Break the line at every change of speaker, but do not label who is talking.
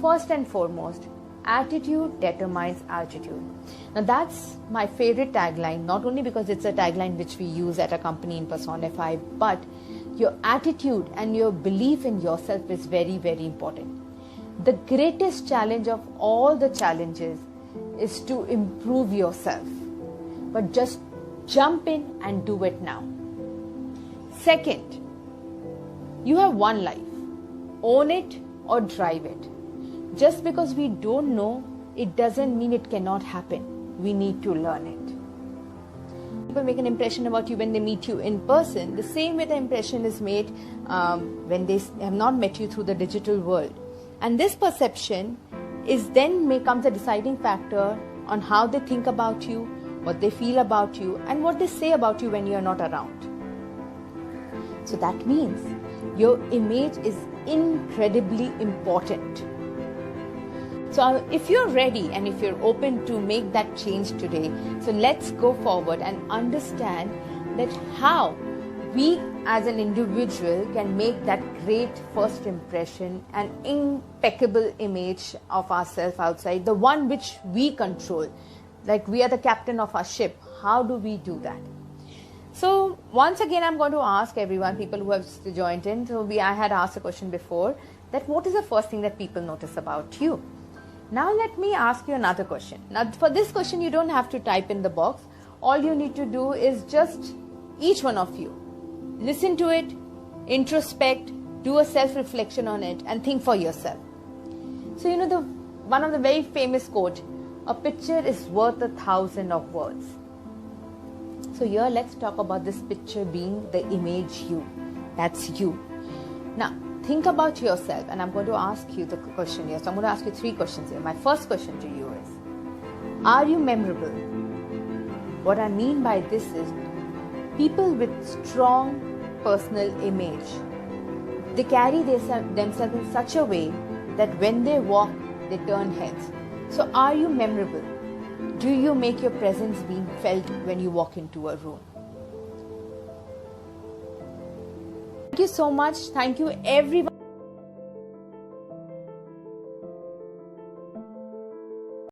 first and foremost, attitude determines altitude. Now that's my favorite tagline, not only because it's a tagline which we use at a company in Personify, but your attitude and your belief in yourself is very, very important. The greatest challenge of all the challenges is to improve yourself. But just jump in and do it now. Second, you have one life. Own it or drive it. Just because we don't know, it doesn't mean it cannot happen. We need to learn it. People make an impression about you when they meet you in person. The same way the impression is made when they have not met you through the digital world. And this perception is then becomes a deciding factor on how they think about you, what they feel about you, and what they say about you when you are not around. So that means your image is incredibly important. So if you're ready and if you're open to make that change today, so let's go forward and understand that how we as an individual can make that great first impression, an impeccable image of ourselves outside, the one which we control. Like we are the captain of our ship. How do we do that? So once again, I'm going to ask everyone, people who have joined in. So I had asked a question before that what is the first thing that people notice about you? Now let me ask you another question. Now for this question, you don't have to type in the box. All you need to do is just each one of you listen to it, introspect, do a self-reflection on it, and think for yourself. So one of the very famous quote, a picture is worth 1,000 of words. So here let's talk about this picture being the image you. That's you. Now think about yourself, and I'm going to ask you the question here. So I'm going to ask you 3 questions here. My first question to you is, are you memorable? What I mean by this is, people with strong personal image, they carry themselves in such a way that when they walk, they turn heads. So are you memorable? Do you make your presence being felt when you walk into a room? Thank you so much. Thank you everyone.